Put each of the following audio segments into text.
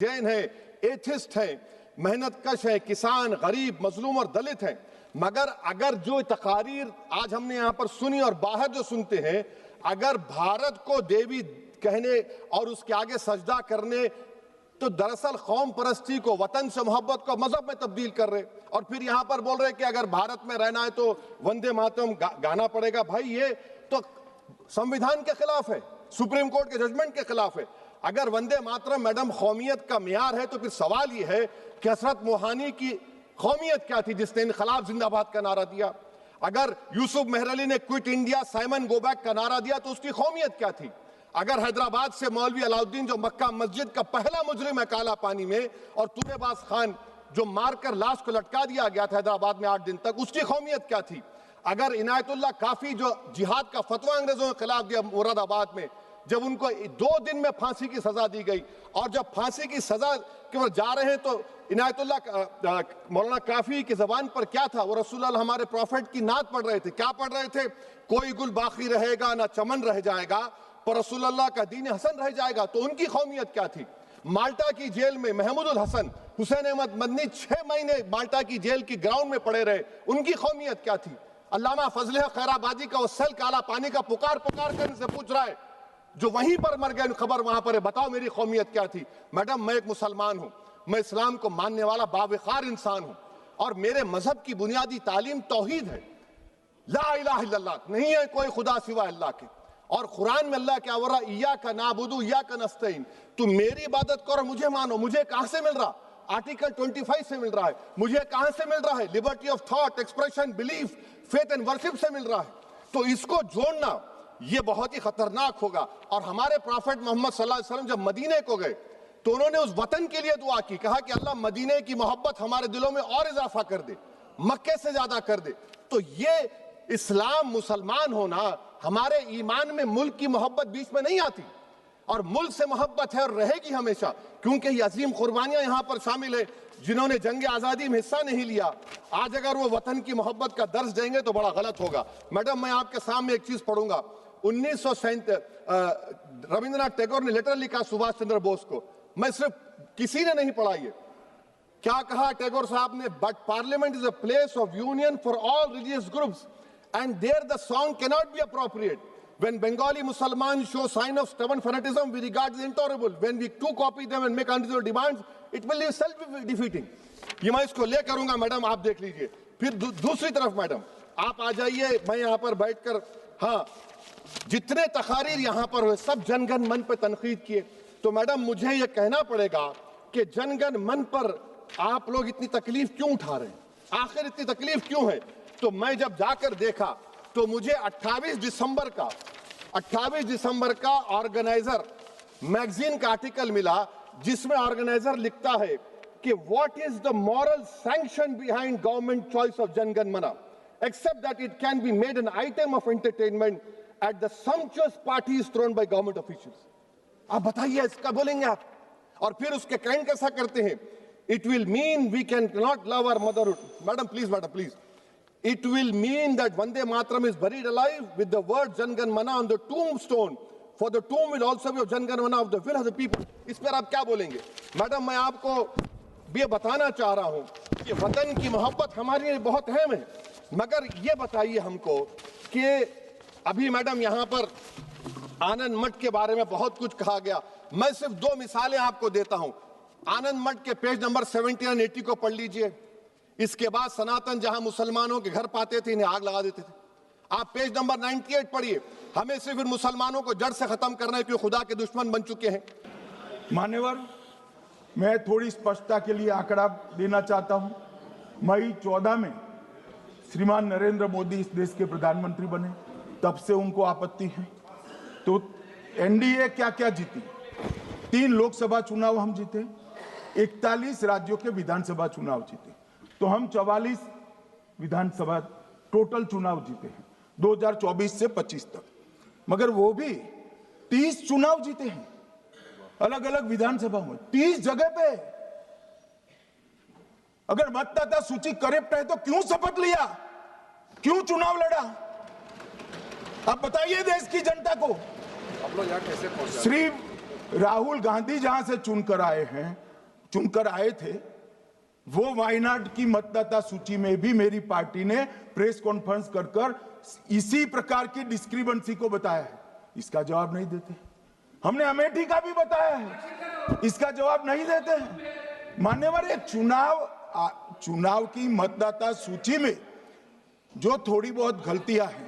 जैन है, एथिस्ट है, मेहनतकश है, किसान, गरीब, मजलूम और दलित हैं। मगर अगर जो तकारीर आज हमने यहां पर सुनी और बाहर जो सुनते हैं, अगर भारत को देवी कहने और उसके आगे सजदा करने, तो दरअसल कौम परस्ती को, वतन से मोहब्बत को मजहब में तब्दील कर रहे, और फिर यहां पर बोल रहे कि अगर भारत में रहना है तो वंदे मातरम गाना पड़ेगा। भाई ये तो संविधान के खिलाफ है, सुप्रीम कोर्ट के जजमेंट के खिलाफ है। अगर वंदे मातरम मैडम कौमियत का मियार है तो फिर सवाल यह है कि हसरत मोहानी की कौमियत क्या थी जिसने इनकलाब जिंदाबाद का नारा दिया? अगर यूसुफ मेहरली ने quit India Simon go back का नारा दिया तो उसकी कौमियत क्या थी? अगर हैदराबाद से मौलवी अलाउद्दीन जो मक्का मस्जिद का पहला मुजरिम है काला पानी में, और तुरेबाज खान जो मारकर लाश को लटका दिया गया था हैदराबाद में 8 दिन तक, उसकी कौमियत क्या थी? अगर इनायतुल्लाह काफी जो जिहाद का फतवा अंग्रेजों के खिलाफ दिया मुरादाबाद में, जब उनको 2 दिन में फांसी की सजा दी गई, और जब फांसी की सजा के वो जा रहे हैं तो इनायतुल्लाह मौलाना काफी की जबान पर क्या था? वो रसूलुल्लाह हमारे प्रॉफिट की नात पढ़ रहे थे। क्या पढ़ रहे थे? कोई गुल बाकी रहेगा ना चमन रह जाएगा, पर रसूलुल्लाह का दीन हसन रह जाएगा। तो उनकी कौमियत क्या थी? माल्टा की जेल में महमूदुल हसन, हुसैन अहमद मदनी 6 महीने माल्टा की जेल की ग्राउंड में पड़े रहे, उनकी कौमियत क्या थी? अल्लामा फजले खैराबादी का वो सेल काला पानी का पुकार पुकार कर से पूछ रहा है, जो वहीं पर मर गए, खबर वहां पर है, बताओ मेरी कौमियत क्या थी? मैडम, मैं एक मुसलमान हूं, मैं इस्लाम को मानने वाला बावकार इंसान हूं, और मेरे मजहब की बुनियादी तालीम तौहीद है, ला इलाहा इल्लल्लाह, नहीं है कोई खुदा सिवा अल्लाह के। और कुरान में अल्लाह क्या बोल रहा? इय्याका नाबुदु इय्याका नस्तईन, तुम मेरी इबादत करो, मुझे मानो। मुझे कहां से मिल रहा? आर्टिकल 25 से मिल रहा है। मुझे कहां से मिल रहा है? Liberty of thought, expression, belief, faith and worship से मिल रहा है। तो इसको जोड़ना ये बहुत ही खतरनाक होगा। और हमारे प्रॉफेट मोहम्मद सल्लल्लाहु अलैहि वसल्लम जब मदीने को गए तो उन्होंने उस वतन के लिए दुआ की, कहा कि अल्लाह मदीने की मोहब्बत हमारे दिलों में और इजाफा कर दे, मक्के से ज्यादा कर दे। तो ये इस्लाम, मुसलमान होना, हमारे ईमान में मुल्क की मोहब्बत बीच में नहीं आती, और मुल्क से मोहब्बत है और रहेगी हमेशा, क्योंकि ये अजीम कुर्बानियां यहां पर शामिल है जिन्होंने जंग आजादी में हिस्सा नहीं लिया। आज अगर वो वतन की मोहब्बत का दर्ज देंगे तो बड़ा गलत होगा। मैडम, मैं आपके सामने एक चीज पढ़ूंगा। 1937 रविंद्रनाथ टैगोर ने लेटर लिखा सुभाष चंद्र बोस को, मैं सिर्फ किसी ने नहीं पढ़ा ये। क्या कहा टैगोर साहब ने? But parliament is a place of union for all religious groups and there the song can not be appropriate. When Bengali Muslims show sign of stubborn fanaticism, we regard it intolerable. When we too copy them and make unreasonable demands, it will be self-defeating. ये मैं इसको ले करूंगा madam, आप देख लीजिए। फिर दूसरी तरफ मैडम आप आ जाइए, मैं यहाँ पर बैठकर, हाँ, जितने तकारीर यहाँ पर हुए सब जनगण मन पर तनकीद किए। तो मैडम मुझे ये कहना पड़ेगा कि जनगण मन पर आप लोग इतनी तकलीफ क्यों उठा रहे हैं? आखिर इतनी तकलीफ क्यों है? तो मैं जब जाकर देखा तो मुझे 28 दिसंबर का ऑर्गेनाइजर मैगजीन का आर्टिकल मिला, जिसमें ऑर्गेनाइजर लिखता है कि what is the moral sanction behind government choice of Jana Gana Mana, except that it can be made an item of entertainment at the sumptuous parties thrown by government officials. आप बताइए, इसका बोलेंगे आप? और फिर उसके काइंड कैसा करते हैं? It will mean we can not love our motherhood. Madam please, it will mean that Vande Mataram is buried alive with the word Jangan Mana on the tombstone, for the tomb will also be of Jangan Mana of the will of the people. इस पर आप क्या बोलेंगे? Madam, मैं आपको ये बताना चाह रहा हूं कि वतन की मोहब्बत हमारे लिए बहुत अहम है, मगर ये बताइए हमको कि अभी मैडम यहाँ पर आनंद मठ के बारे में बहुत कुछ कहा गया। मैं सिर्फ 2 मिसालें आपको देता हूं। आनंद मठ के पेज नंबर 70 और 80 को पढ़ लीजिए। इसके बाद सनातन जहां मुसलमानों के घर पाते थे, इन्हें आग लगा देते थे। आप पेज नंबर 98 पढ़िए। हमें सिर्फ इन मुसलमानों को जड़ से खत्म करना है क्योंकि खुदा के दुश्मन बन चुके हैं। मान्यवर, मैं थोड़ी स्पष्टता के लिए आंकड़ा देना चाहता हूं। मई 14 में श्रीमान नरेंद्र मोदी इस देश के प्रधानमंत्री बने, तब से उनको आपत्ति है। तो एनडीए क्या क्या जीती? 3 लोकसभा चुनाव हम जीते, 41 राज्यों के विधानसभा चुनाव जीते, तो हम 44 विधानसभा टोटल चुनाव जीते हैं 2024 से 25 तक। मगर वो भी 30 चुनाव जीते हैं अलग अलग विधानसभा में, 30 जगह पे। अगर मतदाता सूची करेक्ट है तो क्यों शपथ लिया, क्यों चुनाव लड़ा? आप बताइए देश की जनता को। आप लोग यहाँ कैसे पहुंचे? श्री राहुल गांधी जहां से चुनकर आए हैं, चुनकर आए थे, वो वायनाड की मतदाता सूची में भी मेरी पार्टी ने प्रेस कॉन्फ्रेंस कर इसी प्रकार की डिस्क्रिपेंसी को बताया है। इसका जवाब नहीं देते। हमने अमेठी का भी बताया है, इसका जवाब नहीं देते हैं। मान्यवर, एक चुनाव की मतदाता सूची में जो थोड़ी बहुत गलतियां हैं,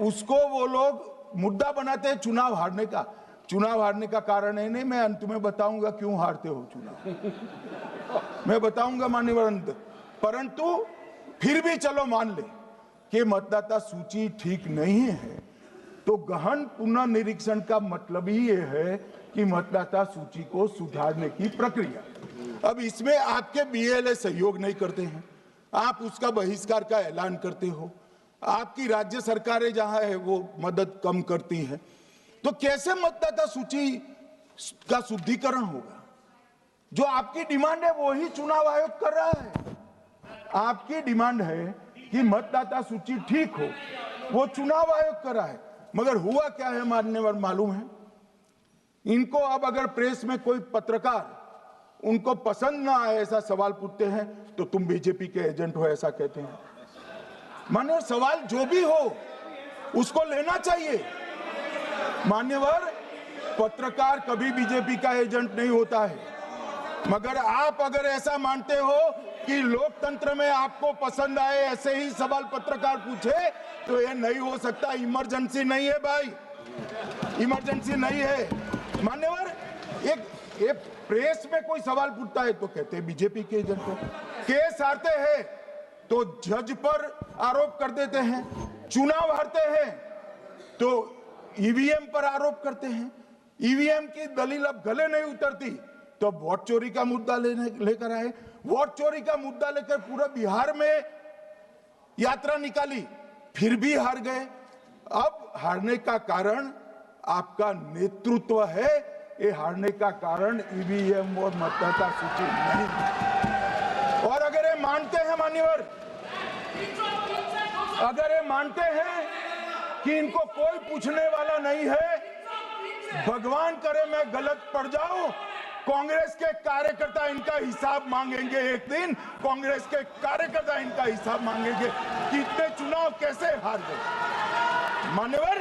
उसको वो लोग मुद्दा बनाते हैं चुनाव हारने का। चुनाव हारने का कारण है नहीं, मैं अंत में बताऊंगा क्यों हारते हो चुनाव, मैं बताऊंगा मान्यवर अंत। परंतु फिर भी चलो मान ले कि मतदाता सूची ठीक नहीं है, तो गहन पुनर्निरीक्षण का मतलब ही ये है कि मतदाता सूची को सुधारने की प्रक्रिया। अब इसमें आपके बीएलए सहयोग नहीं करते हैं, आप उसका बहिष्कार का ऐलान करते हो, आपकी राज्य सरकारें जहां है वो मदद कम करती हैं, तो कैसे मतदाता सूची का शुद्धिकरण होगा? जो आपकी डिमांड है वो ही चुनाव आयोग कर रहा है। आपकी डिमांड है कि मतदाता सूची ठीक हो, वो चुनाव आयोग कर रहा है। मगर हुआ क्या है मान्यवर मालूम है? इनको अब अगर प्रेस में कोई पत्रकार उनको पसंद ना आए ऐसा सवाल पूछते हैं तो तुम बीजेपी के एजेंट हो ऐसा कहते हैं। मान्यवर, सवाल जो भी हो उसको लेना चाहिए। मान्यवर, पत्रकार कभी बीजेपी का एजेंट नहीं होता है। मगर आप अगर ऐसा मानते हो कि लोकतंत्र में आपको पसंद आए ऐसे ही सवाल पत्रकार पूछे, तो ये नहीं हो सकता। इमरजेंसी नहीं है भाई, इमरजेंसी नहीं है। मान्यवर, एक प्रेस में कोई सवाल पूछता है तो कहते हैं बीजेपी के एजेंट हो। केस हारते हैं तो जज पर आरोप कर देते हैं, चुनाव हारते हैं तो ईवीएम पर आरोप करते हैं। ईवीएम की दलील अब गले नहीं उतरती तो वोट चोरी का मुद्दा लेकर आए। वोट चोरी का मुद्दा लेकर पूरा बिहार में यात्रा निकाली, फिर भी हार गए। अब हारने का कारण आपका नेतृत्व है, ये हारने का कारण ईवीएम और मतदाता सूची नहीं। और अगर ये मानते हैं मान्यवर, अगर ये मानते हैं कि इनको कोई पूछने वाला नहीं है, भगवान करे मैं गलत पड़ जाऊं, कांग्रेस के कार्यकर्ता इनका हिसाब मांगेंगे। एक दिन कांग्रेस के कार्यकर्ता इनका हिसाब मांगेंगे कि इतने चुनाव कैसे हार गए। मान्यवर,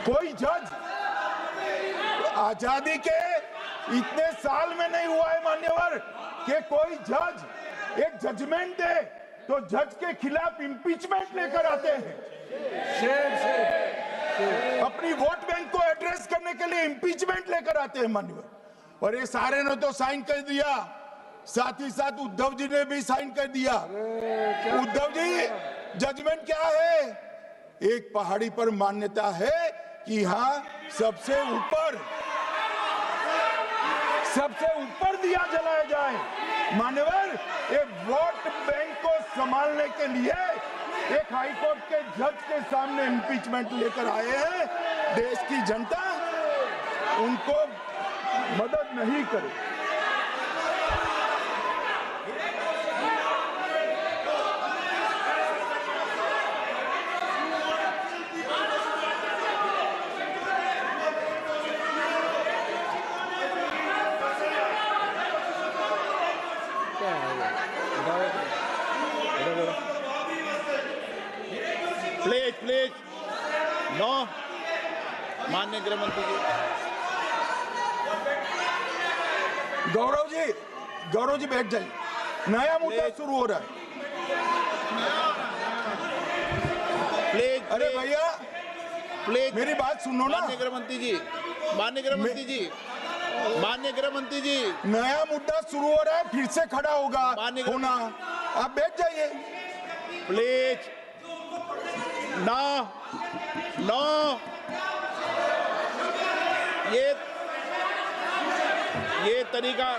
कोई जज आजादी के इतने साल में नहीं हुआ है मान्यवर कि कोई जज एक जजमेंट दे तो जज के खिलाफ इंपीचमेंट लेकर आते हैं। अपनी वोट बैंक को एड्रेस करने के लिए इंपीचमेंट लेकर आते हैं मान्यवर। और ये सारे ने तो साइन कर दिया, साथ ही साथ उद्धव जी ने भी साइन कर दिया। उद्धव जी, जजमेंट क्या है? एक पहाड़ी पर मान्यता है कि हाँ सबसे ऊपर दिया जलाया जाए। मान्यवर, एक वोट बैंक को संभालने के लिए एक हाईकोर्ट के जज के सामने इंपीचमेंट लेकर आए हैं। देश की जनता उनको मदद नहीं करे। प्लीज नो, माननीय गृह मंत्री जी। गौरव जी बैठ जाइए, नया मुद्दा शुरू हो रहा है। प्लीज, अरे भैया प्लीज मेरी बात सुनो ना। माननीय गृह मंत्री जी, माननीय गृह मंत्री जी, माननीय गृह मंत्री जी, नया मुद्दा शुरू हो रहा है, फिर से खड़ा होगा होना। आप बैठ जाइए प्लीज। नो नो, ये तरीका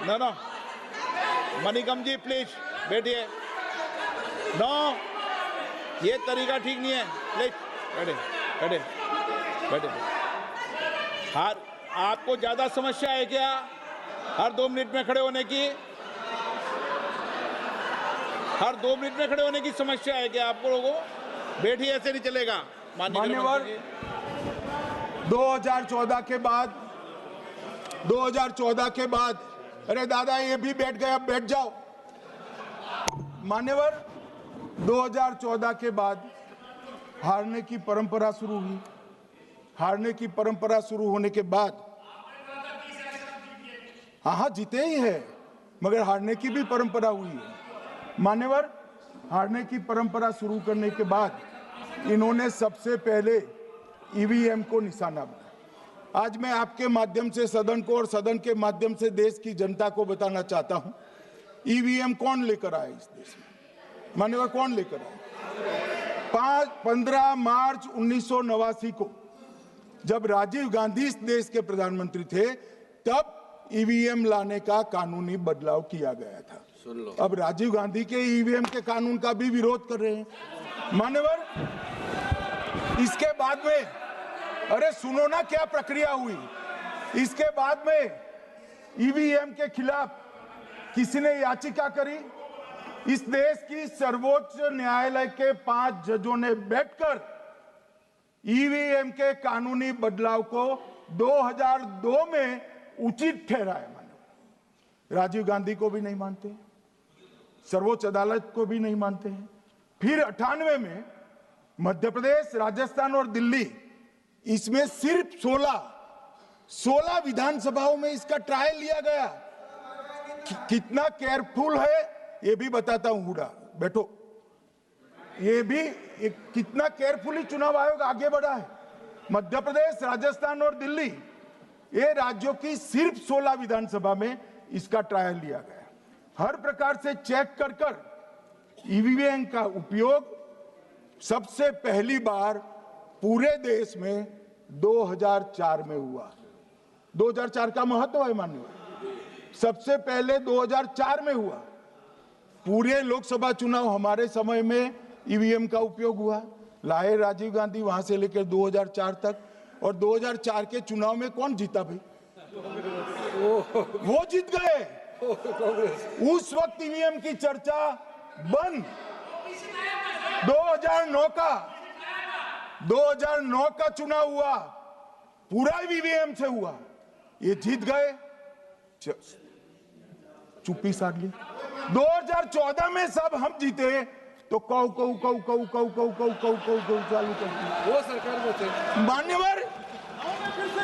नो। मणिकम जी प्लीज बैठिए। नो, ये तरीका ठीक नहीं है। प्लीज बैठे। हर आपको ज्यादा समस्या है क्या हर 2 मिनट में खड़े होने की? हर 2 मिनट में खड़े होने की समस्या है क्या आपको लोगों? बैठिए, ऐसे नहीं चलेगा। मान्यवर, 2014 के बाद 2014 के बाद, अरे दादा ये भी बैठ गए, अब बैठ जाओ। मान्यवर, 2014 के बाद हारने की परंपरा शुरू हुई। हारने की परंपरा शुरू होने के बाद, हाँ जीते ही है, मगर हारने की भी परंपरा हुई है। मान्यवर, हारने की परंपरा शुरू करने के बाद इन्होंने सबसे पहले ईवीएम को निशाना बनाया। आज मैं आपके माध्यम से सदन को और सदन के माध्यम से देश की जनता को बताना चाहता हूं, ईवीएम कौन लेकर आया इस देश में? मान्यवर, कौन लेकर आया? 15 मार्च 1989 को जब राजीव गांधी इस देश के प्रधानमंत्री थे, तब ईवीएम लाने का कानूनी बदलाव किया गया था। अब राजीव गांधी के ईवीएम के कानून का भी विरोध कर रहे हैं। मान्यवर, इसके बाद में, अरे सुनो ना क्या प्रक्रिया हुई। इसके बाद में ईवीएम के खिलाफ किसी ने याचिका करी। इस देश की सर्वोच्च न्यायालय के 5 जजों ने बैठकर ईवीएम के कानूनी बदलाव को 2002 में उचित ठहराया। मानो राजीव गांधी को भी नहीं मानते, सर्वोच्च अदालत को भी नहीं मानते हैं। फिर 98 में मध्य प्रदेश, राजस्थान और दिल्ली, इसमें सिर्फ 16 विधानसभाओं में इसका ट्रायल लिया गया। कितना केयरफुल है ये भी बताता हूं। हुडा बैठो, ये भी कितना केयरफुली चुनाव आयोग आगे बढ़ा है। मध्य प्रदेश, राजस्थान और दिल्ली, ये राज्यों की सिर्फ 16 विधानसभा में इसका ट्रायल लिया गया। हर प्रकार से चेक कर ईवीएम का उपयोग सबसे पहली बार पूरे देश में 2004 में हुआ। 2004 का महत्व है माननीय, सबसे पहले 2004 में हुआ। पूरे लोकसभा चुनाव हमारे समय में ईवीएम का उपयोग हुआ। लाए राजीव गांधी, वहां से लेकर 2004 तक। और 2004 के चुनाव में कौन जीता भाई? वो जीत गए। उस वक्त ईवीएम की चर्चा बंद। 2009 का चुनाव हुआ, पूरा ईवीएम से हुआ, ये जीत गए। चुप्पी साध ली। 2014 में सब हम जीते तो कौ चालू कर दी। वो सरकार में थे। मान्यवर,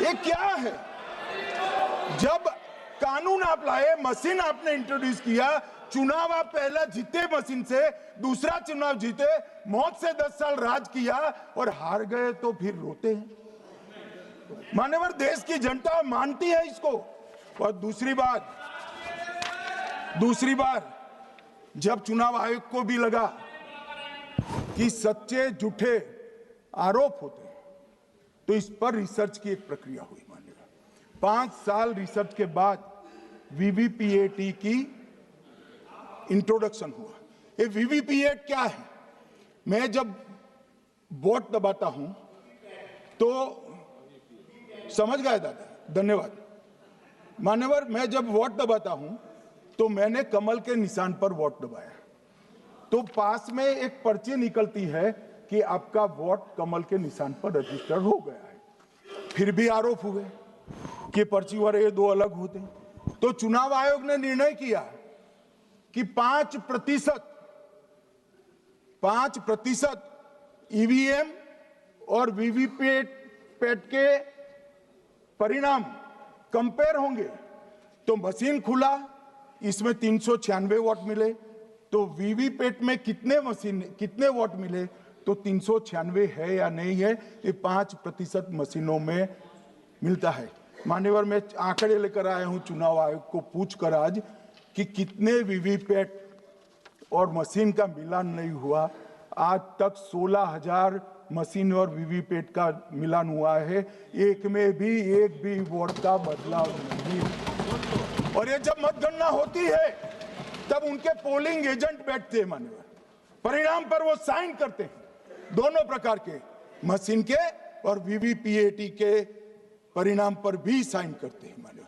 ये क्या है? जब कानून आप लाए, मशीन आपने इंट्रोड्यूस किया, चुनाव आप पहला जीते मशीन से, दूसरा चुनाव जीते, मौत से 10 साल राज किया और हार गए तो फिर रोते हैं। मान्यवर, देश की जनता मानती है इसको। और दूसरी बार जब चुनाव आयोग को भी लगा कि सच्चे झूठे आरोप होते हैं, तो इस पर रिसर्च की एक प्रक्रिया हुई। मानिएगा 5 साल रिसर्च के बाद वीवीपीएटी की इंट्रोडक्शन हुआ। ये वीवीपीएटी क्या है? मैं जब वोट दबाता हूं तो समझ गए दादा, धन्यवाद। मान्यवर, मैं जब वोट दबाता हूं तो मैंने कमल के निशान पर वोट दबाया, तो पास में एक पर्ची निकलती है कि आपका वोट कमल के निशान पर रजिस्टर हो गया है। फिर भी आरोप हुए कि पर्ची और ये 2 अलग होते। तो चुनाव आयोग ने निर्णय किया कि 5% ईवीएम और वीवीपैट के परिणाम कंपेयर होंगे। तो मशीन खुला, इसमें 396 वोट मिले। तो वीवीपैट में कितने वोट मिले? तो 396 है या नहीं है, ये 5% मशीनों में मिलता है। मान्यवर, मैं आंकड़े लेकर आया हूं चुनाव आयोग को पूछकर आज कि कितने वीवीपैट और मशीन का मिलान नहीं हुआ। आज तक 16,000 मशीन और वीवीपैट का मिलान हुआ है, एक भी वोट का बदलाव नहीं। और ये जब मतगणना होती है तब उनके पोलिंग एजेंट बैठते हैं मान्यवर, परिणाम पर वो साइन करते हैं, दोनों प्रकार के, मशीन के और वीवीपीएटी के परिणाम पर भी साइन करते हैं मान्यवर।